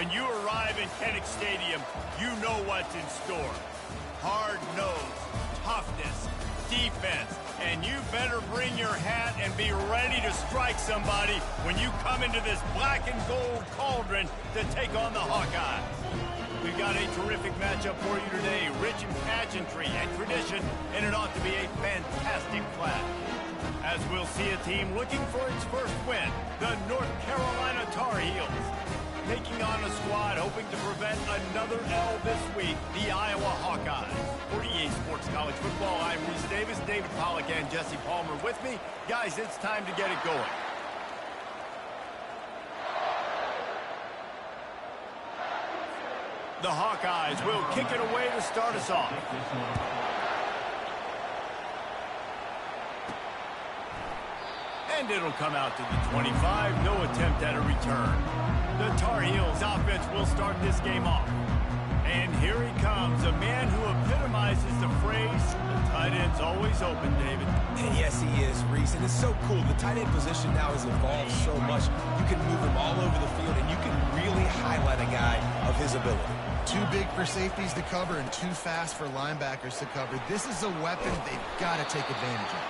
When you arrive in Kinnick Stadium, you know what's in store. Hard nose, toughness, defense, and you better bring your hat and be ready to strike somebody when you come into this black and gold cauldron to take on the Hawkeyes. We've got a terrific matchup for you today, rich in pageantry and tradition, and it ought to be a fantastic clash. As we'll see a team looking for its first win, the North Carolina Tar Heels. Taking on a squad hoping to prevent another L this week, the Iowa Hawkeyes. For EA Sports College Football, I'm Reese Davis, David Pollack, and Jesse Palmer with me. Guys, it's time to get it going. The Hawkeyes will kick it away to start us off. And it'll come out to the 25. No attempt at a return. The Tar Heels offense will start this game off. And here he comes, a man who epitomizes the phrase, the tight end's always open, David. And yes, he is, Reese. And it's so cool. The tight end position now has evolved so much. You can move him all over the field, and you can really highlight a guy of his ability. Too big for safeties to cover and too fast for linebackers to cover. This is a weapon they've got to take advantage of.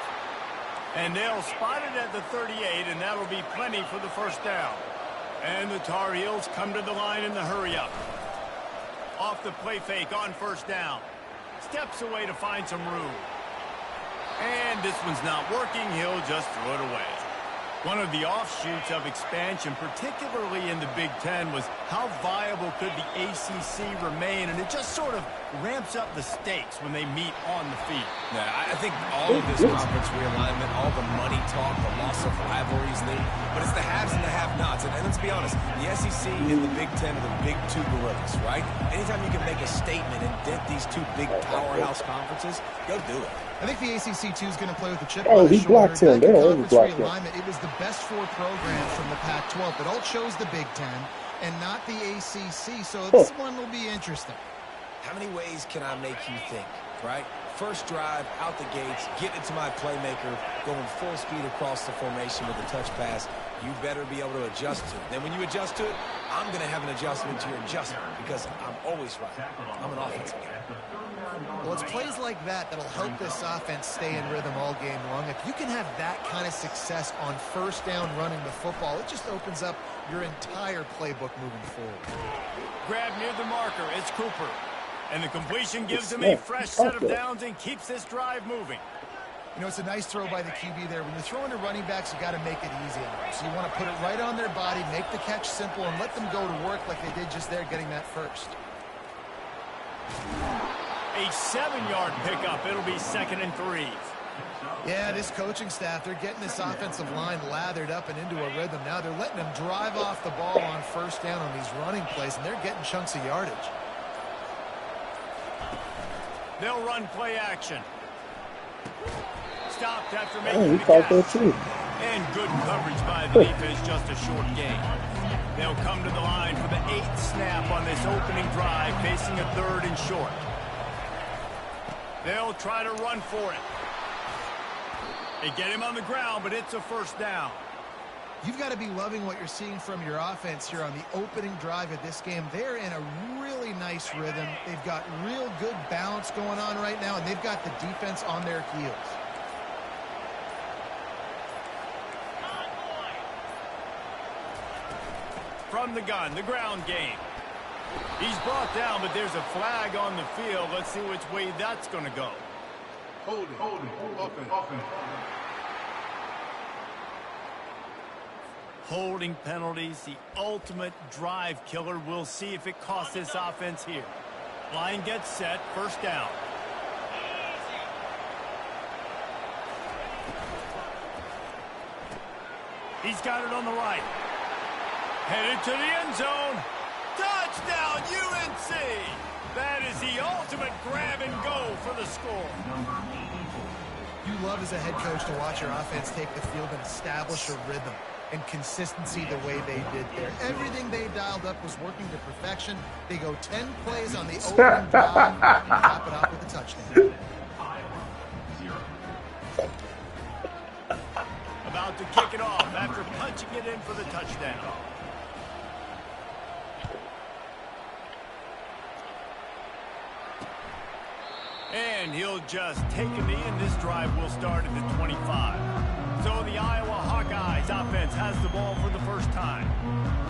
And they'll spot it at the 38, and that'll be plenty for the first down. And the Tar Heels come to the line in the hurry-up. Off the play fake on first down. Steps away to find some room. And this one's not working. He'll just throw it away. One of the offshoots of expansion, particularly in the Big Ten, was how viable could the ACC remain, and it just sort of ramps up the stakes when they meet on the field. Yeah, I think all of this conference realignment, all the money talk, the loss of rivalries, but it's the haves and the have-nots. And let's be honest, the SEC and the Big Ten are the big two gorillas, right? Anytime you can make a statement and dent these two big powerhouse conferences, go do it. I think the ACC, too, is going to play with the chip Oh, on he his blocked shoulder. him. They don't Conference block him. realignment, it was the best four programs from the Pac-12, but all chose the Big Ten and not the ACC, so this one will be interesting. How many ways can I make you think, right? First drive, out the gates, getting it to my playmaker, going full speed across the formation with a touch pass. You better be able to adjust to it. Then when you adjust to it, I'm going to have an adjustment to your adjustment because I'm always right. I'm an offensive guy. Well, it's plays like that that'll help this offense stay in rhythm all game long. If you can have that kind of success on first down running the football, it just opens up your entire playbook moving forward. Grab near the marker. It's Cooper. And the completion gives him a fresh set of downs and keeps this drive moving. You know, it's a nice throw by the QB there. When you're throwing to running backs, you got to make it easy on them. So you want to put it right on their body, make the catch simple, and let them go to work like they did just there getting that first. A 7-yard pickup. It'll be 2nd and 3. Yeah, this coaching staff, they're getting this offensive line lathered up and into a rhythm. Now they're letting them drive off the ball on first down on these running plays, and they're getting chunks of yardage. They'll run play action. Stopped after making the catch. And good coverage by the defense, just a short gain. They'll come to the line for the 8th snap on this opening drive, facing a 3rd and short. They'll try to run for it. They get him on the ground, but it's a first down. You've got to be loving what you're seeing from your offense here on the opening drive of this game. They're in a really nice rhythm. They've got real good balance going on right now, and they've got the defense on their heels. From the gun, the ground game. He's brought down, but there's a flag on the field. Let's see which way that's going to go. Hold it. Offense. Holding penalties, the ultimate drive killer. We'll see if it costs this offense here. Line gets set, first down. He's got it on the right. Headed to the end zone. Touchdown, UNC! That is the ultimate grab and go for the score. You love as a head coach to watch your offense take the field and establish a rhythm and consistency the way they did there. Everything they dialed up was working to perfection. They go 10 plays on the opening drive and top it off with a touchdown. About to kick it off after punching it in for the touchdown. And he'll just take a knee, and this drive will start at the 25. So the Iowa Hawkeyes offense has the ball for the first time.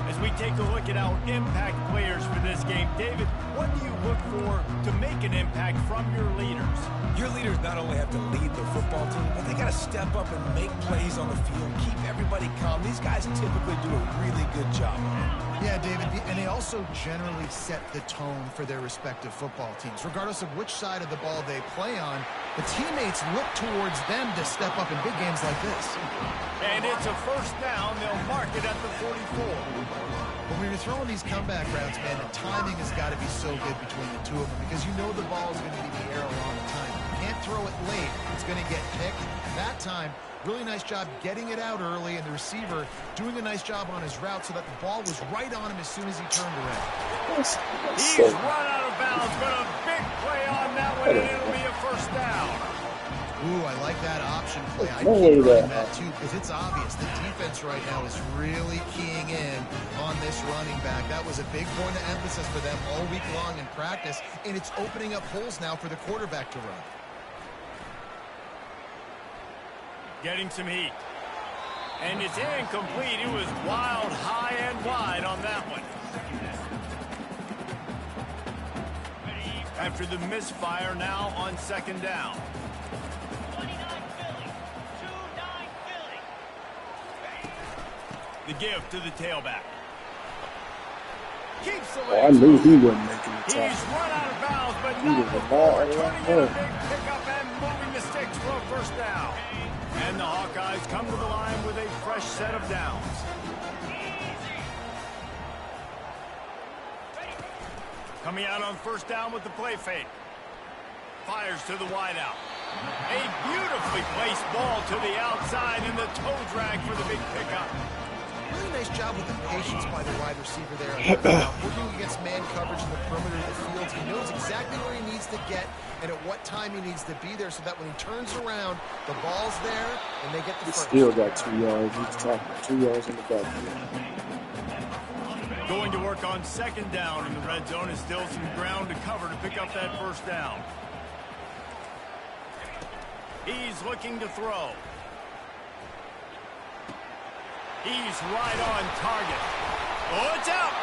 As we take a look at our impact players for this game, David, what do you look for to make an impact from your leaders? Your leaders not only have to lead the football team, but they got to step up and make plays on the field, keep everybody calm. These guys typically do a really good job. Yeah, David, and they also generally set the tone for their respective football teams. Regardless of which side of the ball they play on, the teammates look towards them to step up in big games like this. And it's a first down. They'll mark it at the 44. But when you're throwing these comeback routes, man, the timing has got to be so good between the two of them because you know the ball is going to be in the air a long time. You can't throw it late. It's going to get picked. That time, really nice job getting it out early, and the receiver doing a nice job on his route so that the ball was right on him as soon as he turned around. He's run out of bounds, but a big play on that one, and it'll be a first down. Ooh, I like that option play. I keep running that too because it's obvious the defense right now is really keying in on this running back. That was a big point of emphasis for them all week long in practice, and it's opening up holes now for the quarterback to run. Getting some heat. And it's incomplete. It was wild, high and wide on that one. After the misfire, now on second down. The give to the tailback. Keeps the legs. I knew he wasn't making the tackle. He's run out of bounds, but not before turning in a big pickup and moving the sticks for a first down. And the Hawkeyes come to the line with a fresh set of downs. Coming out on first down with the play fake. Fires to the wideout. A beautifully placed ball to the outside and the toe drag for the big pickup. Really nice job with the patience by the wide receiver there. Working against man coverage in the perimeter of the field. He knows exactly where he needs to get and at what time he needs to be there so that when he turns around, the ball's there and they get the first. Still got 2 yards. He's talking 2 yards in the backfield. Going to work on second down in the red zone is still some ground to cover to pick up that first down. He's looking to throw. He's right on target. Oh, it's out.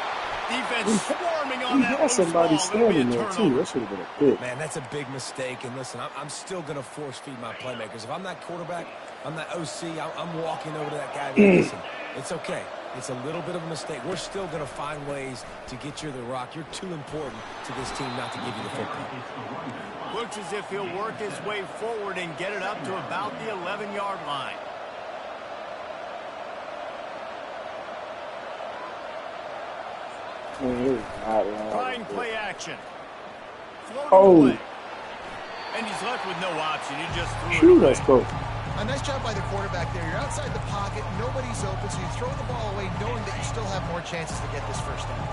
Defense swarming on that had somebody ball. standing there, too. That should have been a pick. Man, that's a big mistake. And listen, I'm still going to force feed my playmakers. If I'm that quarterback, I'm that OC, I'm walking over to that guy. Listen, it's okay. It's a little bit of a mistake. We're still going to find ways to get you the rock. You're too important to this team not to give you the football. Looks as if he'll work his way forward and get it up to about the 11-yard line. Trying play action. Floating away. And he's left with no option. He just threw it away. Let's go. A nice job by the quarterback there. You're outside the pocket. Nobody's open, so you throw the ball away knowing that you still have more chances to get this first down.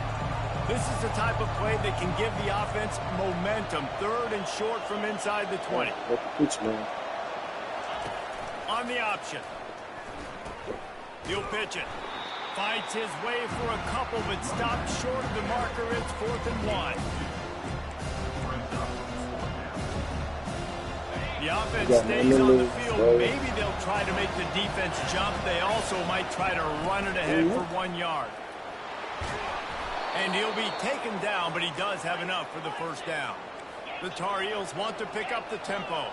This is the type of play that can give the offense momentum. Third and short from inside the 20. On the option. He'll pitch it. Fights his way for a couple, but stops short of the marker. It's 4th and 1. The offense stays on the field. Maybe they'll try to make the defense jump. They also might try to run it ahead for 1 yard. And he'll be taken down, but he does have enough for the first down. The Tar Heels want to pick up the tempo.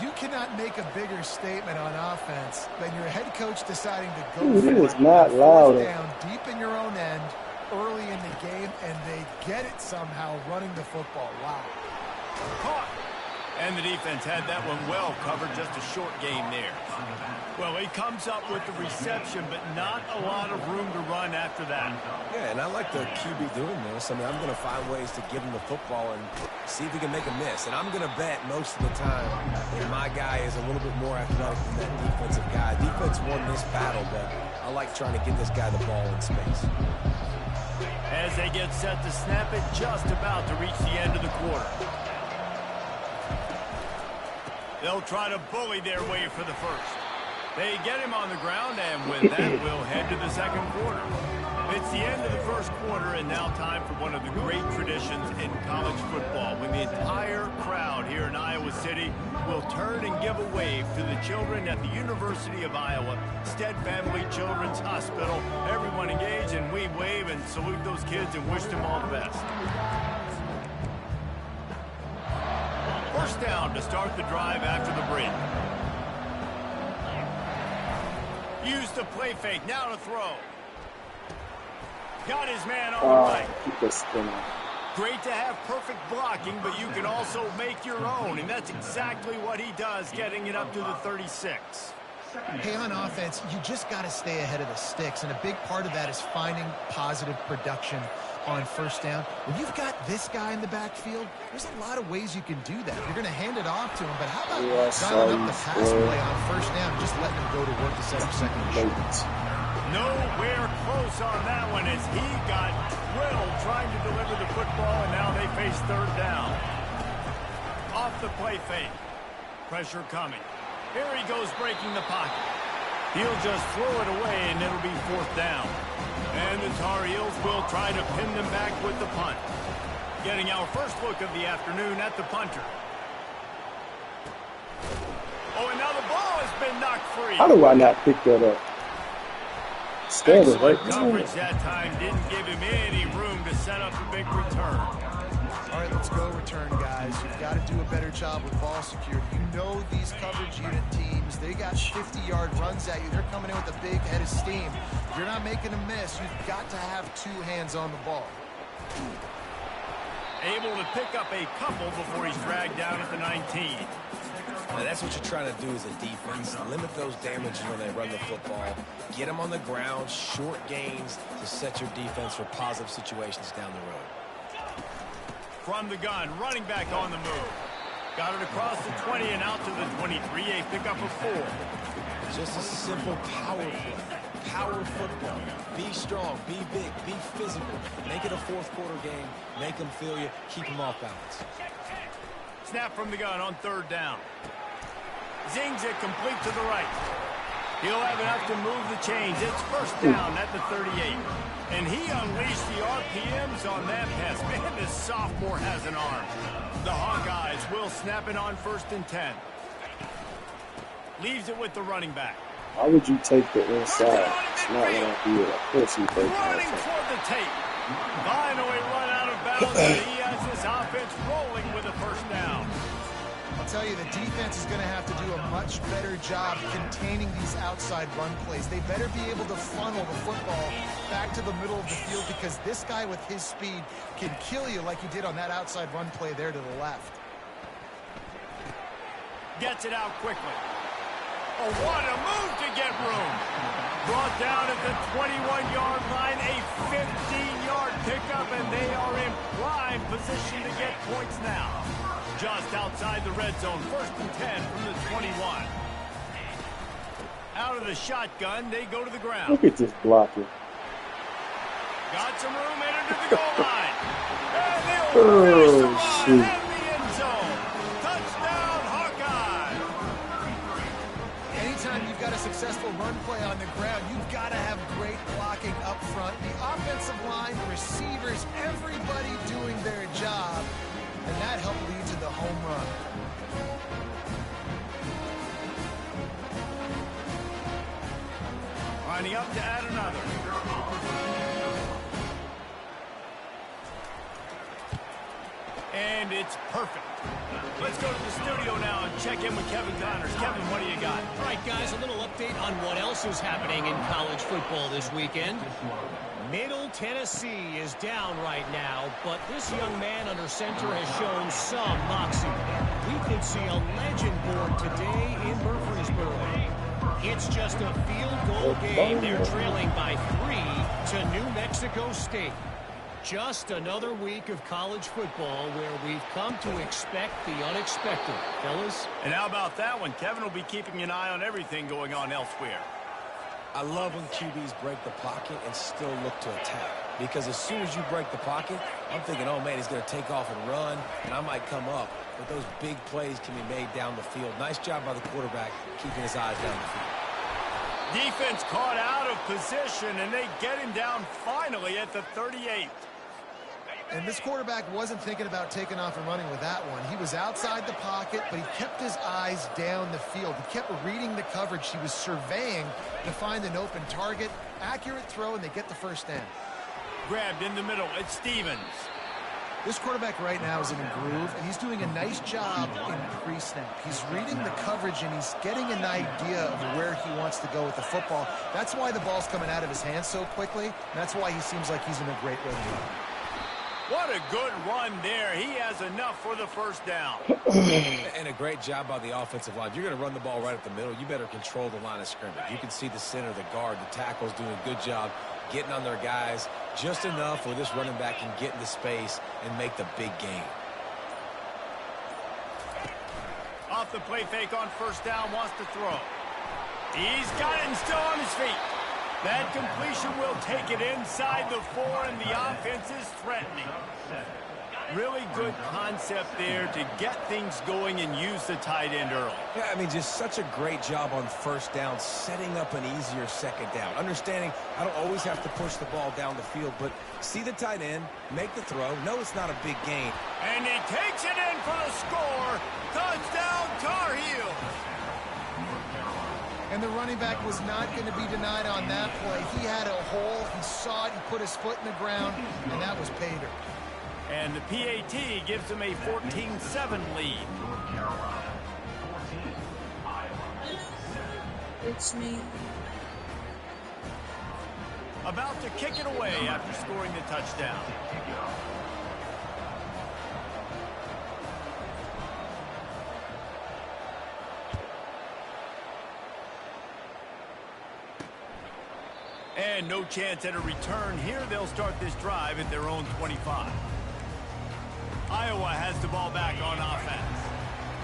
You cannot make a bigger statement on offense than your head coach deciding to go It for is not loud. down deep in your own end early in the game, and they get it somehow running the football. Wow. Caught. And the defense had that one well covered, just a short game there. Well, he comes up with the reception, but not a lot of room to run after that. Yeah, and I like the QB doing this. I mean, I'm going to find ways to give him the football and see if he can make a miss. And I'm going to bet most of the time that my guy is a little bit more athletic than that defensive guy. Defense won this battle, but I like trying to get this guy the ball in space. As they get set to snap it, just about to reach the end of the quarter. They'll try to bully their way for the first. They get him on the ground, and with that, we'll head to the second quarter. It's the end of the first quarter, and now time for one of the great traditions in college football, when the entire crowd here in Iowa City will turn and give a wave to the children at the University of Iowa Stead Family Children's Hospital. Everyone engage, and we wave and salute those kids and wish them all the best. First down to start the drive after the break. Use the play fake, now to throw. Got his man on the right. Keep that spin on. Great to have perfect blocking, but you can also make your own, and that's exactly what he does, getting it up to the 36. Hey, on offense, you just got to stay ahead of the sticks, and a big part of that is finding positive production on first down. When you've got this guy in the backfield, there's a lot of ways you can do that. You're going to hand it off to him, but how about dialing up the pass play on first down, just letting him go to work to set up second and short? Nowhere close on that one as he got drilled trying to deliver the football, and now they face third down. Off the play fake. Pressure coming. Here he goes breaking the pocket. He'll just throw it away, and it'll be fourth down. And the Tar Heels will try to pin them back with the punt. Getting our first look of the afternoon at the punter. Oh, and now the ball has been knocked free. How do I not pick that up? Standing right coverage that time didn't give him any room to set up a big return. All right, let's go return, guys. You've got to do a better job with ball security. You know these coverage unit teams, they got 50-yard runs at you. They're coming in with a big head of steam. If you're not making a miss, you've got to have two hands on the ball. Able to pick up a couple before he's dragged down at the 19. Now that's what you're trying to do as a defense. Limit those damages when they run the football. Get them on the ground, short gains to set your defense for positive situations down the road. From the gun, running back on the move. Got it across the 20 and out to the 23, a pickup of 4. Just a simple power play. Power football. Be strong, be big, be physical. Make it a fourth quarter game. Make them feel you. Keep them off balance. Snap from the gun on third down. Zings it complete to the right. He'll have enough to move the chains. It's first down at the 38. And he unleashed the RPMs on that pass. Man, this sophomore has an arm. The Hawkeyes will snap it on first and 10. Leaves it with the running back. Why would you take the inside? It's not what I do. Of course you take running toward the tape. Finally run out of bounds, and he has this offense rolling with a first down. I'll tell you, the defense is going to have to do a much better job containing these outside run plays. They better be able to funnel the football back to the middle of the field, because this guy with his speed can kill you like he did on that outside run play there to the left. Gets it out quickly. Oh, what a move to get room. Brought down at the 21-yard line, a 15-yard pickup, and they are in prime position to get points now. Just outside the red zone, first and 10 from the 21. Out of the shotgun, they go to the ground. Look at this blocking. Got some room, entered to the goal line. And they'll finish the run and the end zone. Touchdown, Hawkeye. Anytime you've got a successful run play on the ground, you've got to have great blocking up front. The offensive line, the receivers, everybody doing their job. And that helped lead to the home run. Lining up to add another. And it's perfect. Let's go to the studio now and check in with Kevin Connors. Kevin, what do you got? All right, guys, a little update on what else is happening in college football this weekend. Middle Tennessee is down right now, but this young man under center has shown some moxie. We could see a legend born today in Murfreesboro. It's just a field goal game. They're trailing by 3 to New Mexico State. Just another week of college football where we've come to expect the unexpected, fellas. And how about that one? Kevin will be keeping an eye on everything going on elsewhere. I love when QBs break the pocket and still look to attack. Because as soon as you break the pocket, I'm thinking, oh, man, he's going to take off and run, and I might come up. But those big plays can be made down the field. Nice job by the quarterback keeping his eyes down the field. Defense caught out of position, and they get him down finally at the 38. And this quarterback wasn't thinking about taking off and running with that one. He was outside the pocket, but he kept his eyes down the field. He kept reading the coverage. He was surveying to find an open target. Accurate throw, and they get the first down. Grabbed in the middle. It's Stevens. This quarterback right now is in a groove, and he's doing a nice job in pre-snap. He's reading the coverage, and he's getting an idea of where he wants to go with the football. That's why the ball's coming out of his hands so quickly, and that's why he seems like he's in a great rhythm. What a good run there. He has enough for the first down. And a great job by the offensive line. If you're going to run the ball right up the middle, you better control the line of scrimmage. You can see the center, the guard, the tackles doing a good job getting on their guys just enough where this running back can get into space and make the big game. Off the play fake on first down, wants to throw. He's got it and still on his feet. That completion will take it inside the 4, and the offense is threatening. Really good concept there to get things going and use the tight end early. Yeah, I mean, just such a great job on first down, setting up an easier second down. Understanding I don't always have to push the ball down the field, but see the tight end, make the throw. No, it's not a big gain. And he takes it in for the score. Touchdown, Tar Heels. And the running back was not going to be denied on that play. He had a hole. He saw it. He put his foot in the ground, and that was pay dirt. And the PAT gives them a 14-7 lead. It's me. About to kick it away after scoring the touchdown. And no chance at a return here. They'll start this drive at their own 25. Iowa has the ball back on offense.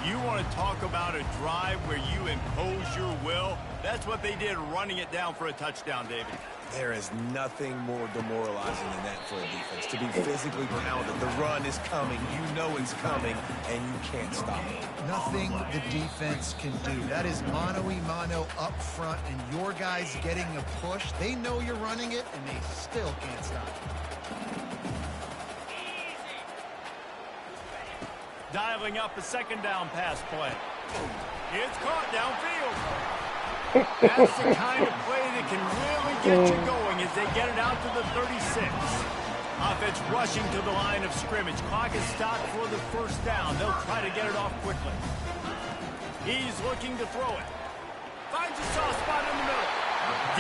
You want to talk about a drive where you impose your will? That's what they did, running it down for a touchdown, David. There is nothing more demoralizing than that for a defense. To be physically pounded, the run is coming, you know it's coming, and you can't stop it. Nothing the defense can do. That is mano-a-mano up front, and your guys getting a push. They know you're running it, and they still can't stop it. Dialing up a second down pass play. It's caught downfield. That's the kind of play that can really get you going as they get it out to the 36. Offense rushing to the line of scrimmage. Clock is stopped for the first down. They'll try to get it off quickly. He's looking to throw it. Finds a soft spot in the middle.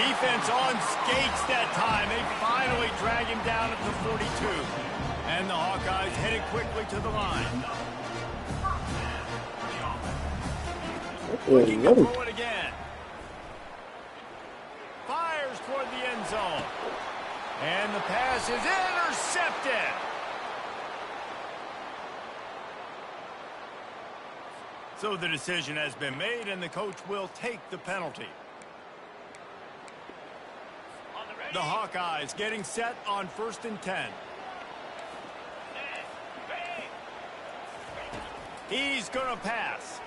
Defense on skates that time. They finally drag him down at the 42. And the Hawkeyes headed quickly to the line. Looking to throw it again. Fires toward the end zone. And the pass is intercepted. So the decision has been made, and the coach will take the penalty. The Hawkeyes getting set on 1st and 10. He's going to pass.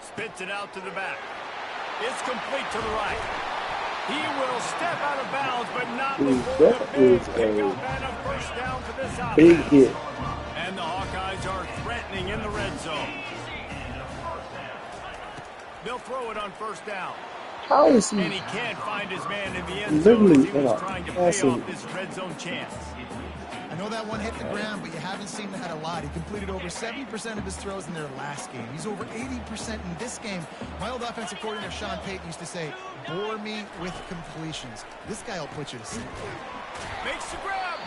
Spits it out to the back. It's complete to the right. He will step out of bounds, but not before the big pickup and a first down for this offense. Big hit. And the Hawkeyes are threatening in the red zone. They'll throw it on first down. How is he? And he can't find his man in the end zone as he was trying to pay off this red zone chance. I know that one hit the ground, but you haven't seen him had a lot. He completed over 70% of his throws in their last game. He's over 80% in this game. My old offensive coordinator, Sean Payton, used to say, bore me with completions. This guy will put you to sleep. Makes the grab.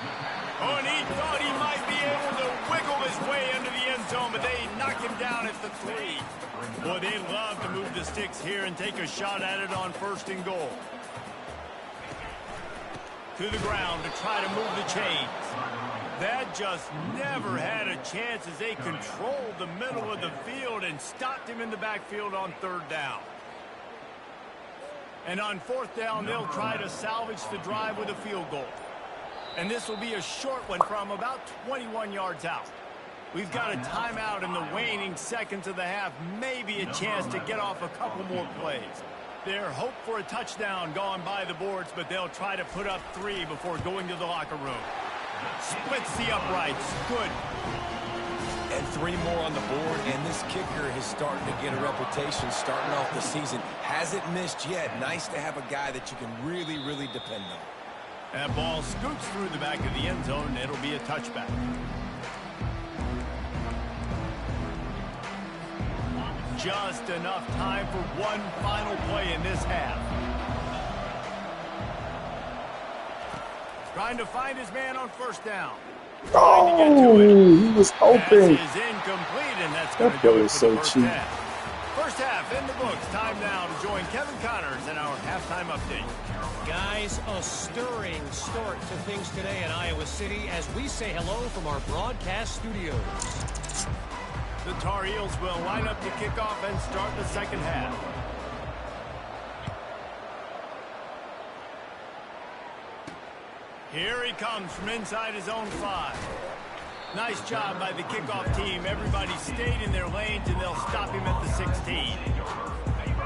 Oh, and he thought he might be able to wiggle his way into the end zone, but they knock him down at the 3. Boy, they love to move the sticks here and take a shot at it on 1st and goal. To the ground to try to move the chains. That just never had a chance as they controlled the middle of the field and stopped him in the backfield on 3rd down. And on 4th down, they'll try to salvage the drive with a field goal. And this will be a short one from about 21 yards out. We've got a timeout in the waning seconds of the half. Maybe a chance to get off a couple more plays. Their hope for a touchdown gone by the boards, but they'll try to put up 3 before going to the locker room. Splits the uprights. Good. And 3 more on the board, and this kicker is starting to get a reputation starting off the season. Hasn't missed yet. Nice to have a guy that you can really, really depend on. That ball scoots through the back of the end zone, and it'll be a touchback. Just enough time for one final play in this half. Trying to find his man on first down. Oh, he was open. Pass is incomplete, and that's going to do it for the first half. First half in the books. Time now to join Kevin Connors in our halftime update. Guys, a stirring start to things today in Iowa City as we say hello from our broadcast studios. The Tar Heels will line up to kick off and start the second half. Here he comes from inside his own 5. Nice job by the kickoff team. Everybody stayed in their lanes, and they'll stop him at the 16.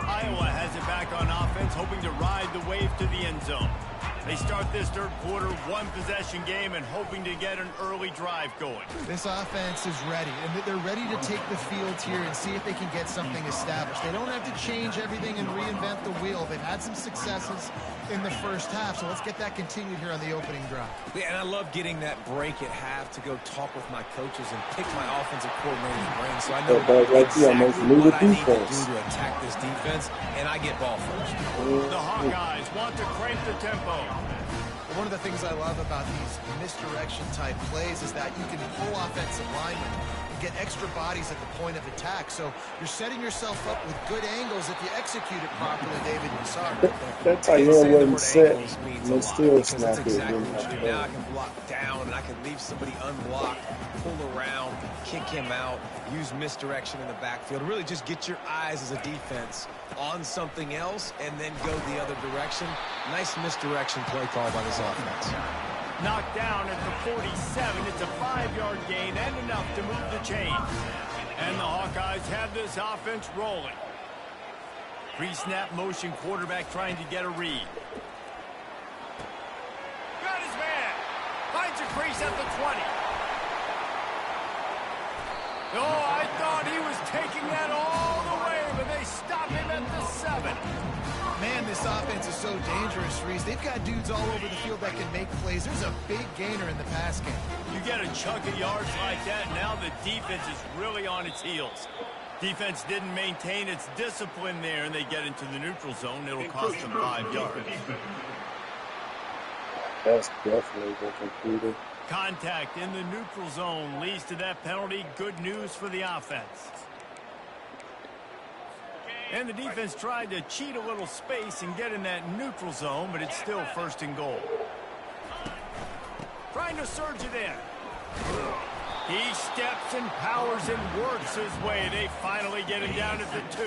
Iowa has it back on offense, hoping to ride the wave to the end zone. They start this third quarter, 1-possession game, and hoping to get an early drive going. This offense is ready, and they're ready to take the field here and see if they can get something established. They don't have to change everything and reinvent the wheel. They've had some successes in the first half, so let's get that continued here on the opening drive. Yeah, and I love getting that break at half to go talk with my coaches and pick my offensive coordinator's brain, so I know exactly what I need to do to attack this defense, and I get ball first. The Hawkeyes want to crank the tempo. One of the things I love about these misdirection type plays is that you can pull offensive linemen and get extra bodies at the point of attack. So you're setting yourself up with good angles if you execute it properly, David. You saw it. That tight end wasn't set. No still because that's exactly what you do. Now I can block down and I can leave somebody unblocked, pull around, kick him out, use misdirection in the backfield. Really just get your eyes as a defense on something else and then go the other direction. Nice misdirection play call by this offense. Knocked down at the 47. It's a 5-yard gain and enough to move the chains. And the Hawkeyes have this offense rolling. Pre-snap motion, quarterback trying to get a read. Got his man. Finds a crease at the 20. Oh, I thought he was taking that all the way, but they stop him at the 7. Man, this offense is so dangerous, Reese. They've got dudes all over the field that can make plays. There's a big gainer in the pass game. You get a chunk of yards like that, now the defense is really on its heels. Defense didn't maintain its discipline there, and they get into the neutral zone. It'll cost them 5 yards. That's definitely the computer. Contact in the neutral zone leads to that penalty. Good news for the offense. And the defense tried to cheat a little space and get in that neutral zone, but it's still first and goal. Trying to surge it in. He steps and powers and works his way. They finally get him down at the 2.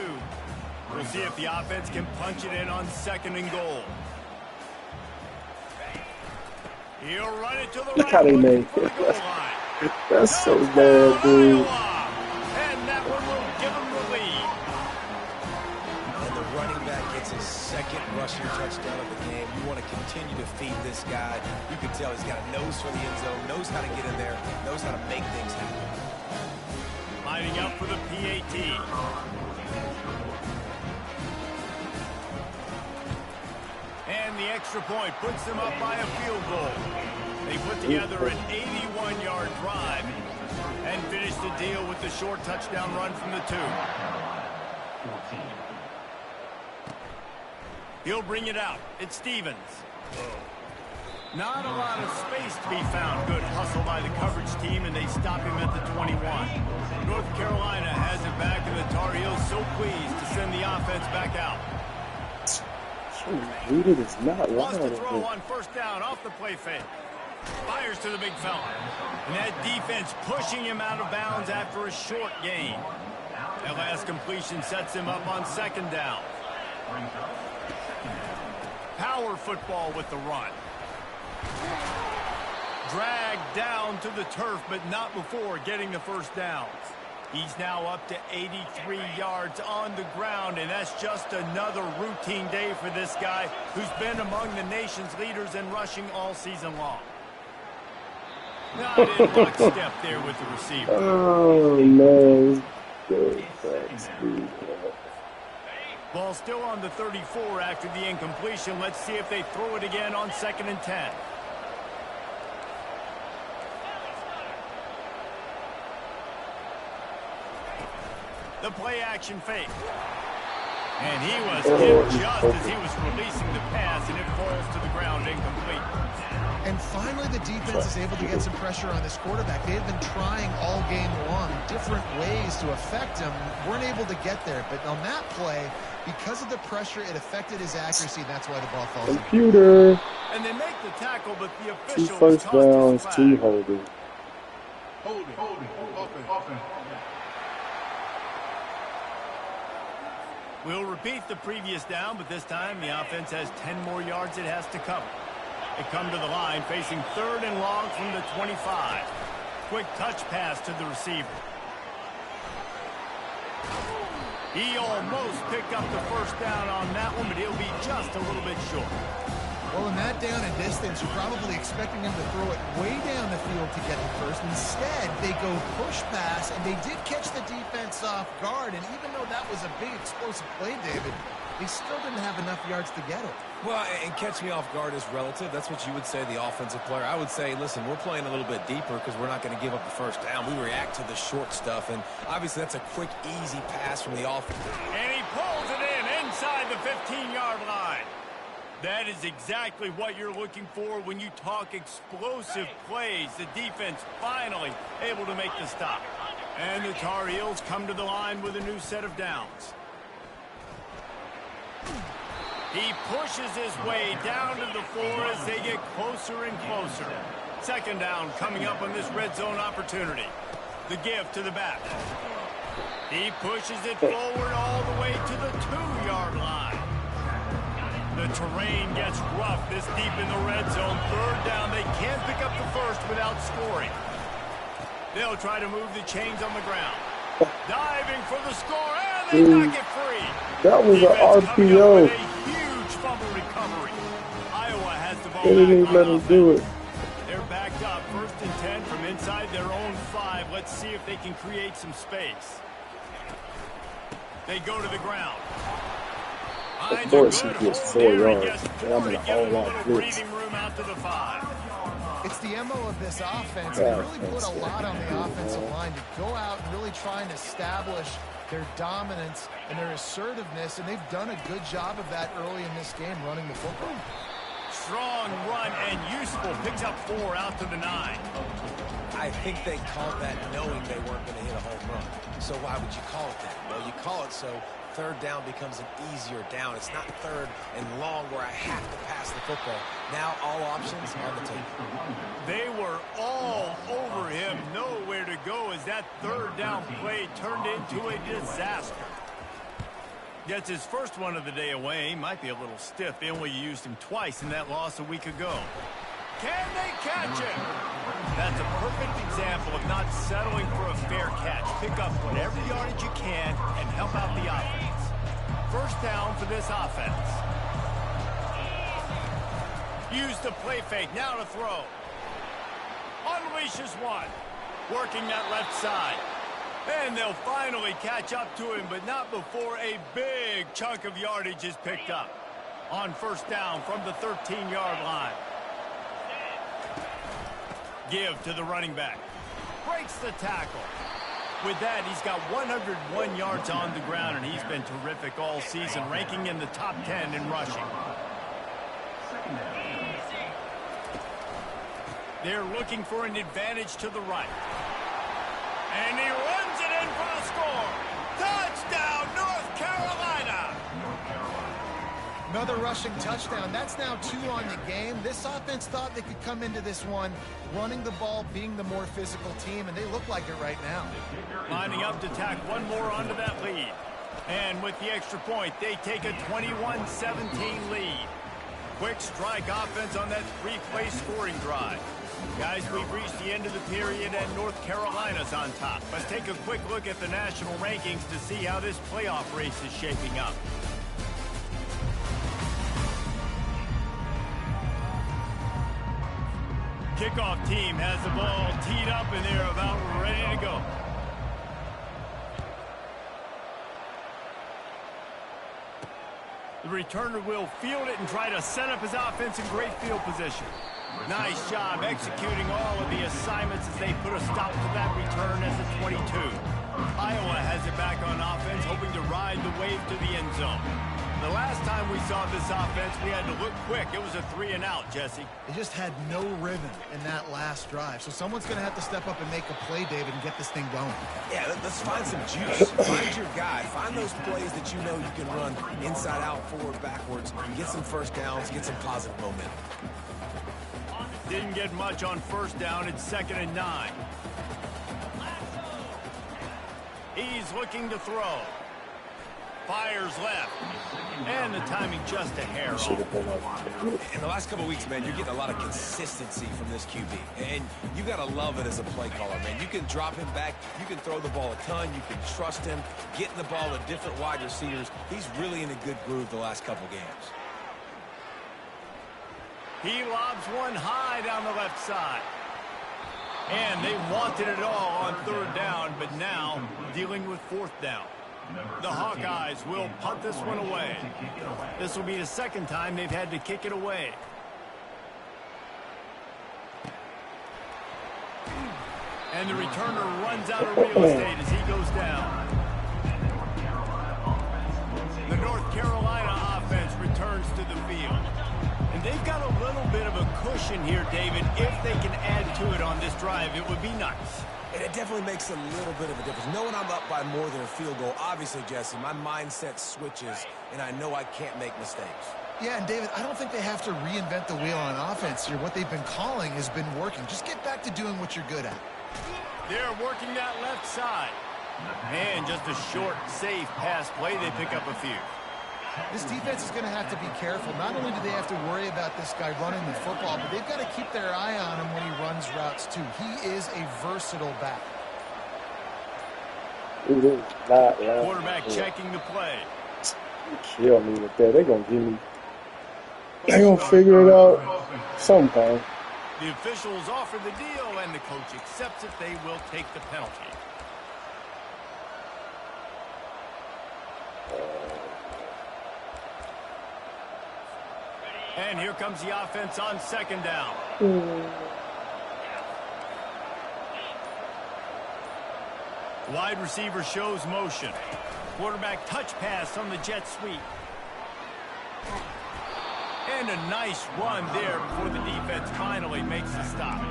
We'll see if the offense can punch it in on second and goal. He'll run it to the right. Look how they made it. That's so bad, dude. And that one will give him the lead. And the running back gets his second rushing touchdown of the game. You want to continue to feed this guy. You can tell he's got a nose for the end zone, knows how to get in there, knows how to make things happen. Lining up for the PAT. And the extra point puts them up by a field goal. They put together an 81-yard drive and finish the deal with the short touchdown run from the 2. He'll bring it out. It's Stevens. Not a lot of space to be found. Good hustle by the coverage team, and they stop him at the 21. North Carolina has it back, and the Tar Heels so pleased to send the offense back out. Read it is not Wants loud. to throw on first down off the play fake. Fires to the big fella. And that defense pushing him out of bounds after a short gain. That last completion sets him up on second down. Power football with the run. Dragged down to the turf, but not before getting the first down. He's now up to 83 yards on the ground, and that's just another routine day for this guy who's been among the nation's leaders in rushing all season long. Not in lockstep there with the receiver. Oh, no. Ball still on the 34 after the incompletion. Let's see if they throw it again on 2nd and 10. The play action fake. And he was hit just as he was releasing the pass, and it falls to the ground incomplete. And finally, the defense is able to get some pressure on this quarterback. They have been trying all game long different ways to affect him. Weren't able to get there. But on that play, because of the pressure, it affected his accuracy. That's why the ball falls. Computer. And they make the tackle, but the 2 official first downs, 2 holding. Holding. Offense. We'll repeat the previous down, but this time the offense has 10 more yards it has to cover. They come to the line facing 3rd and long from the 25. Quick touch pass to the receiver. He almost picked up the first down on that one, but he'll be just a little bit short. Well, in that down and distance, you're probably expecting him to throw it way down the field to get the first. Instead, they go push pass, and they did catch the defense off guard. And even though that was a big explosive play, David, they still didn't have enough yards to get it. Well, and catch me off guard is relative. That's what you would say, the offensive player. I would say, listen, we're playing a little bit deeper because we're not going to give up the first down. We react to the short stuff, and obviously that's a quick, easy pass from the offense. And he pulls it in inside the 15-yard line. That is exactly what you're looking for when you talk explosive plays. The defense finally able to make the stop. And the Tar Heels come to the line with a new set of downs. He pushes his way down to the floor as they get closer and closer. 2nd down coming up on this red zone opportunity. The give to the back. He pushes it forward all the way to the 2-yard line. The terrain gets rough this deep in the red zone. 3rd down, they can't pick up the first without scoring. They'll try to move the chains on the ground. Diving for the score, and they knock it free. That was an RPO. A huge fumble recovery. Iowa has the ball They didn't back even let on him do it. They're backed up, 1st and 10 from inside their own 5. Let's see if they can create some space. They go to the ground. Of course he gets 4 yards. And I'm in a all-out blitz. Breathing room out to the 5. It's the MO of this offense. They really put a lot on the offensive line to go out and really try and establish their dominance and their assertiveness, and they've done a good job of that early in this game, running the football. Strong run and useful. Picks up 4 out to the 9. I think they called that knowing they weren't going to hit a home run. So why would you call it that? Well, you call it so 3rd down becomes an easier down. It's not 3rd and long where I have to pass the football. Now all options on the table. They were all over him. Nowhere to go as that 3rd down play turned into a disaster. Gets his first one of the day away. He might be a little stiff. They only used him twice in that loss a week ago. Can they catch him? That's a perfect example of not settling for a fair catch. Pick up whatever yardage you can and help out the offense. 1st down for this offense. Use the play fake. Now to throw. Unleashes one. Working that left side. And they'll finally catch up to him, but not before a big chunk of yardage is picked up. On 1st down from the 13-yard line. Give to the running back. Breaks the tackle. With that, he's got 101 yards on the ground, and he's been terrific all season, ranking in the top 10 in rushing. They're looking for an advantage to the right. And he runs it in for the score. Touchdown, North Carolina! Another rushing touchdown. That's now 2 on the game. This offense thought they could come into this one running the ball, being the more physical team, and they look like it right now. Lining up to tack one more onto that lead. And with the extra point, they take a 21-17 lead. Quick strike offense on that 3-play scoring drive. Guys, we've reached the end of the period and North Carolina's on top. Let's take a quick look at the national rankings to see how this playoff race is shaping up. Kickoff team has the ball teed up and they're about ready to go. The returner will field it and try to set up his offense in great field position. Nice job executing all of the assignments as they put a stop to that return as a 22. Iowa has it back on offense, hoping to ride the wave to the end zone. The last time we saw this offense, we had to look quick. It was a 3-and-out, Jesse. They just had no rhythm in that last drive. So someone's going to have to step up and make a play, David, and get this thing going. Yeah, let's find some juice. Find your guy. Find those plays that you know you can run inside out, forward, backwards. Get some first downs, get some positive momentum. Didn't get much on first down. It's 2nd and 9. He's looking to throw. Fires left. And the timing just a hair off. In the last couple of weeks, man, you're getting a lot of consistency from this QB. And you got to love it as a play caller, man. You can drop him back. You can throw the ball a ton. You can trust him. Getting the ball to different wide receivers. He's really in a good groove the last couple games. He lobs one high down the left side. And they wanted it all on 3rd down, but now dealing with 4th down. The Hawkeyes will punt this one away. This will be the 2nd time they've had to kick it away. And the returner runs out of real estate as he goes down. The North Carolina offense returns to the field. And they've got a little bit of a cushion here, David. If they can add to it on this drive, it would be nice. And it definitely makes a little bit of a difference. Knowing I'm up by more than a field goal, obviously, Jesse, my mindset switches, and I know I can't make mistakes. Yeah, and David, I don't think they have to reinvent the wheel on offense here. What they've been calling has been working. Just get back to doing what you're good at. They're working that left side. And just a short, safe pass play. They pick up a few. This defense is going to have to be careful. Not only do they have to worry about this guy running the football, but they've got to keep their eye on him when he runs routes, too. He is a versatile back. Quarterback checking the play. Kill me with that. They're going to give me... They're going to figure it out sometime. The officials offer the deal, and the coach accepts it. They will take the penalty. And here comes the offense on 2nd down. Wide receiver shows motion. Quarterback touch pass on the jet sweep. And a nice run there before the defense finally makes the stop.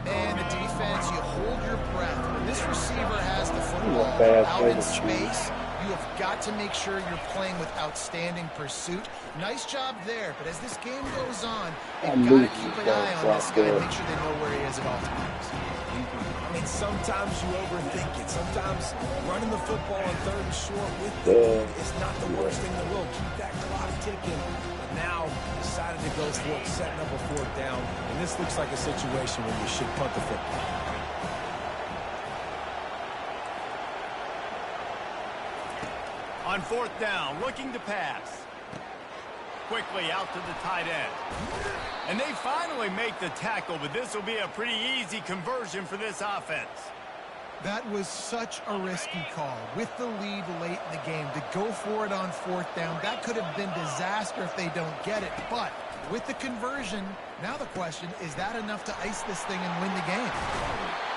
And the defense, you hold your breath. When this receiver has the football out in space, you have got to make sure you're playing with outstanding pursuit. Nice job there, but as this game goes on, you've got to keep an eye on this guy and make sure they know where he is at all times. And sometimes you overthink it. Sometimes running the football on 3rd and short with the lead is not the worst thing in the world. Keep that clock ticking. But now decided to go for it, setting up a 4th down. And this looks like a situation where you should punt the football. On 4th down, looking to pass. Quickly out to the tight end. And they finally make the tackle, but this will be a pretty easy conversion for this offense. That was such a risky call. With the lead late in the game, to go for it on 4th down, that could have been disaster if they don't get it. But with the conversion, now the question, is that enough to ice this thing and win the game?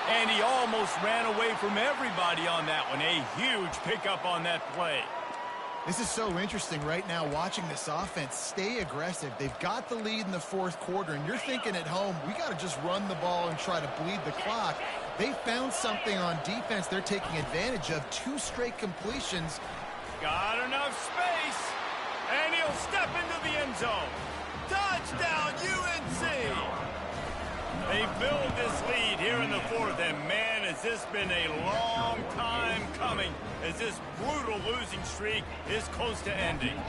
And he almost ran away from everybody on that one. A huge pickup on that play. This is so interesting right now, watching this offense stay aggressive. They've got the lead in the 4th quarter, and you're thinking at home, we got to just run the ball and try to bleed the clock. They found something on defense they're taking advantage of. 2 straight completions. Got enough space, and he'll step into the end zone. Touchdown, UNC! They build this lead here in the 4th, and man, has this been a long time coming as this brutal losing streak is close to ending.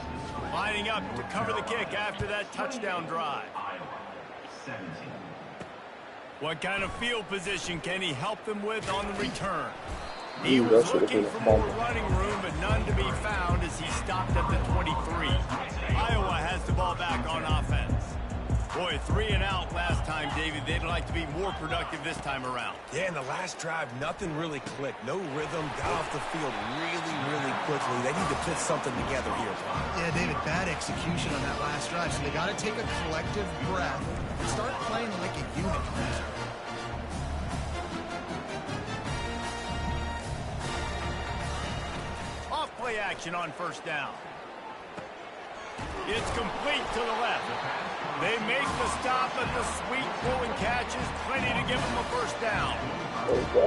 Lining up to cover the kick after that touchdown drive. What kind of field position can he help them with on the return? He That was should have been looking a for more fumble. running room, but none to be found as he stopped at the 23. Iowa has the ball back on offense. Boy, 3 and out last time, David. They'd like to be more productive this time around. Yeah, in the last drive, nothing really clicked. No rhythm, got off the field really quickly. They need to put something together here, Bob. Yeah, David, bad execution on that last drive. So they got to take a collective breath and start playing like a unit. Off-play action on first down. It's complete to the left. They make the stop, but the sweet throw and catch is plenty to give them a first down.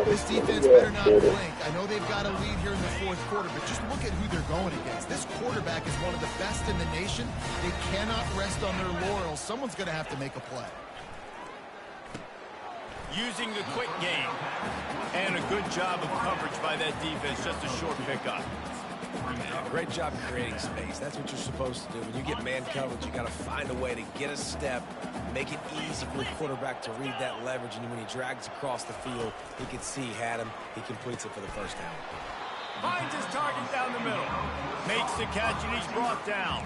This defense better not blink. I know they've got a lead here in the fourth quarter, but just look at who they're going against. This quarterback is one of the best in the nation. They cannot rest on their laurels. Someone's going to have to make a play. Using the quick game. And a good job of coverage by that defense. Just a short pickup. Great job creating space. That's what you're supposed to do. When you get man coverage, you got to find a way to get a step, make it easy for the quarterback to read that leverage, and when he drags across the field, he can see he had him. He completes it for the first down. Finds his target down the middle. Makes the catch, and he's brought down.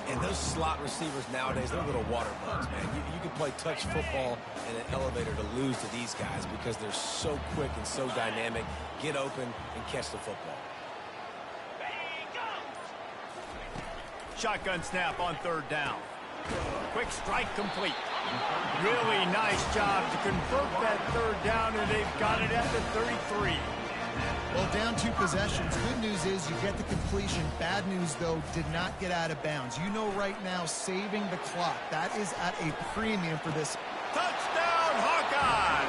And those slot receivers nowadays, they're little water bugs, man. You can play touch football in an elevator to lose to these guys because they're so quick and so dynamic. Get open and catch the football. Shotgun snap on third down. Quick strike complete. Really nice job to convert that third down, and they've got it at the 33. Well, down 2 possessions. Good news is you get the completion. Bad news, though, did not get out of bounds. You know right now, saving the clock. That is at a premium for this. Touchdown, Hawkeye!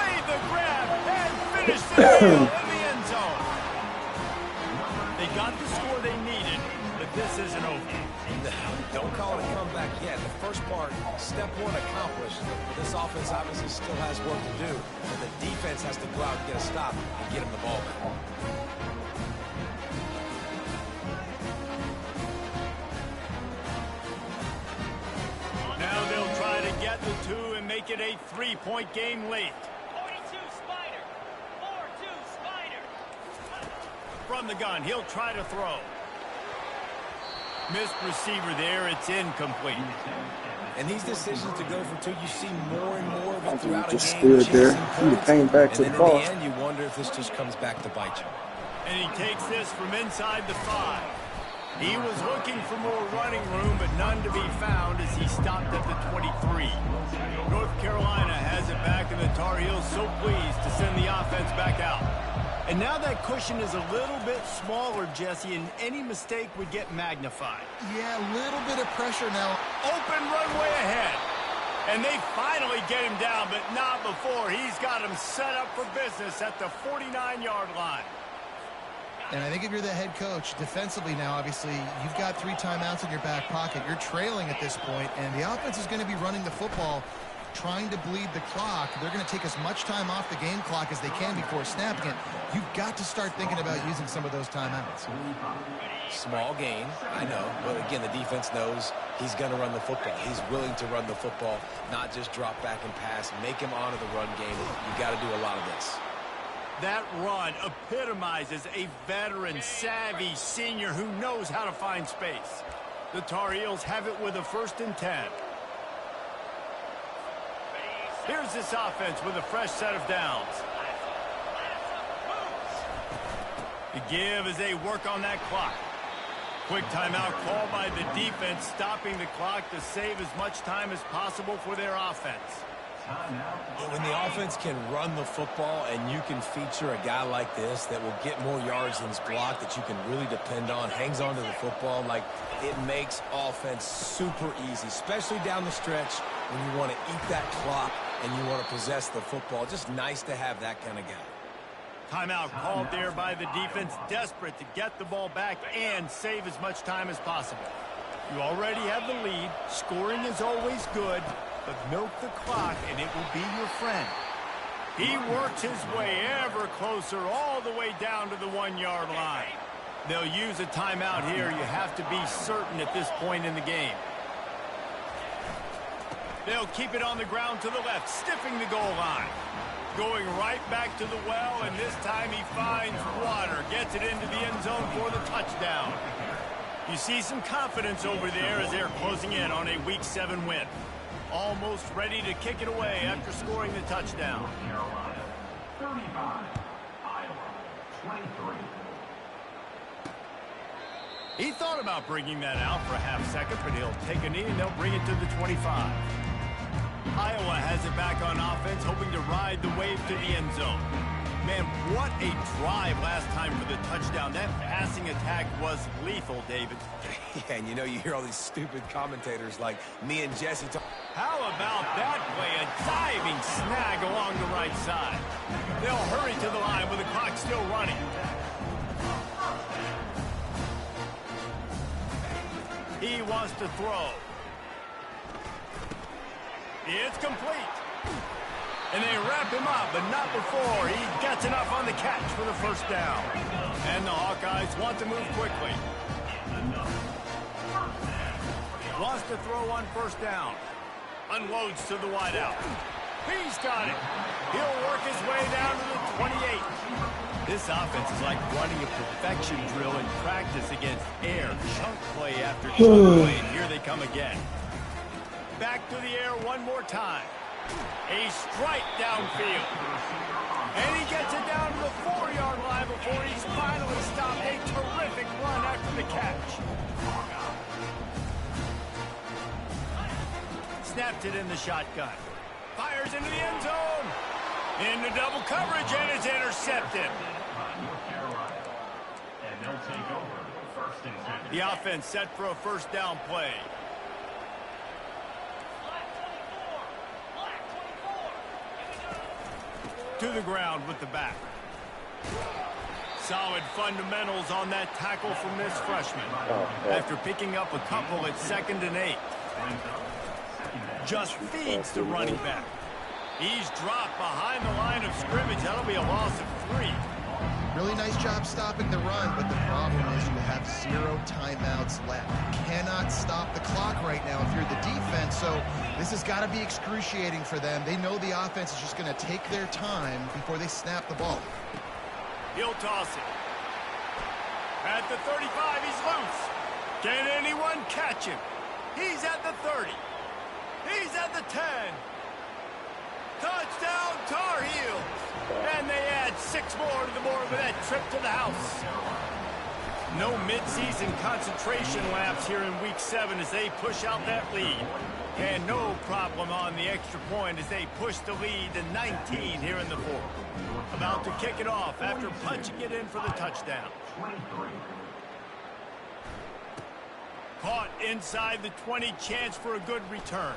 Made the grab and finished the deal in the end zone. They got the score they needed, but this isn't over. Don't call it a comeback yet. The first part, step 1 accomplished. This offense obviously still has work to do, but the defense has to go out and get a stop and get him the ball back. Now they'll try to get the 2 and make it a 3-point game late. 42 Spider. 4-2 Spider. From the gun, he'll try to throw. Missed receiver there, it's incomplete. And these decisions to go for 2, you see more and more of it I throughout a just game. stood there. Chasing He points. came back to And the then in ball. the end, you wonder if this just comes back to bite you. And he takes this from inside the 5. He was looking for more running room, but none to be found as he stopped at the 23. North Carolina has it back, and the Tar Heels so pleased to send the offense back out. And now that cushion is a little bit smaller, Jesse, and any mistake would get magnified. Yeah, a little bit of pressure now. Open runway ahead. And they finally get him down, but not before. He's got him set up for business at the 49-yard line. And I think if you're the head coach, defensively now, obviously, you've got 3 timeouts in your back pocket. You're trailing at this point, and the offense is going to be running the football, trying to bleed the clock. They're going to take as much time off the game clock as they can before snapping it. You've got to start thinking about using some of those timeouts. Small gain, I know. But again, the defense knows he's going to run the football. He's willing to run the football, not just drop back and pass, make him honor the run game. You got to do a lot of this. That run epitomizes a veteran, savvy senior who knows how to find space. The Tar Heels have it with a 1st and 10. Here's this offense with a fresh set of downs. The give as they work on that clock. Quick timeout called by the defense, stopping the clock to save as much time as possible for their offense. When the offense can run the football and you can feature a guy like this that will get more yards than his block, that you can really depend on, hangs on to the football, like it makes offense super easy, especially down the stretch when you want to eat that clock and you want to possess the football. Just nice to have that kind of guy. Timeout called there by the defense, desperate to get the ball back and save as much time as possible. You already have the lead. Scoring is always good, but milk the clock and it will be your friend. He works his way ever closer all the way down to the 1-yard line. They'll use a timeout here. You have to be certain at this point in the game. They'll keep it on the ground to the left, stiffing the goal line. Going right back to the well, and this time he finds water. Gets it into the end zone for the touchdown. You see some confidence over there as they're closing in on a Week 7 win. Almost ready to kick it away after scoring the touchdown. Carolina, 35. Iowa, 23. He thought about bringing that out for a half second, but he'll take a knee and they'll bring it to the 25. Iowa has it back on offense, hoping to ride the wave to the end zone. Man, what a drive last time for the touchdown. That passing attack was lethal, David. Yeah, and you know, you hear all these stupid commentators like me and Jesse talk. How about that play? A diving snag along the right side. They'll hurry to the line with the clock still running. He wants to throw. It's complete. And they wrap him up, but not before he gets enough on the catch for the first down. And the Hawkeyes want to move quickly. Wants to throw on first down. Unloads to the wideout. He's got it. He'll work his way down to the 28. This offense is like running a perfection drill in practice against air. Chunk play after chunk play, and here they come again. Back to the air one more time. A strike downfield. And he gets it down to the 4-yard line before he's finally stopped. A terrific run after the catch. Snapped it in the shotgun. Fires into the end zone. Into double coverage, and it's intercepted. And they'll take over first and 10. The offense set for a first down play. To the ground with the back. Solid fundamentals on that tackle from this freshman. After picking up a couple at 2nd and 8. Just feeds the running back. He's dropped behind the line of scrimmage. That'll be a loss of 3. Really nice job stopping the run, but the problem is you have 0 timeouts left. You cannot stop the clock right now if you're the defense, so this has got to be excruciating for them. They know the offense is just going to take their time before they snap the ball. He'll toss it. At the 35, he's loose. Can anyone catch him? He's at the 30. He's at the 10. Touchdown, Tar Heels. And they add 6 more to the board with that trip to the house. No midseason concentration laps here in Week 7 as they push out that lead. And no problem on the extra point as they push the lead to 19 here in the 4th. About to kick it off after punching it in for the touchdown. Caught inside the 20, chance for a good return.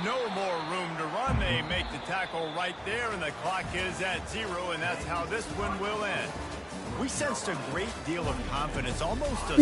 No more room to run. They make the tackle right there, and the clock is at 0, and that's how this one will end. We sensed a great deal of confidence, almost a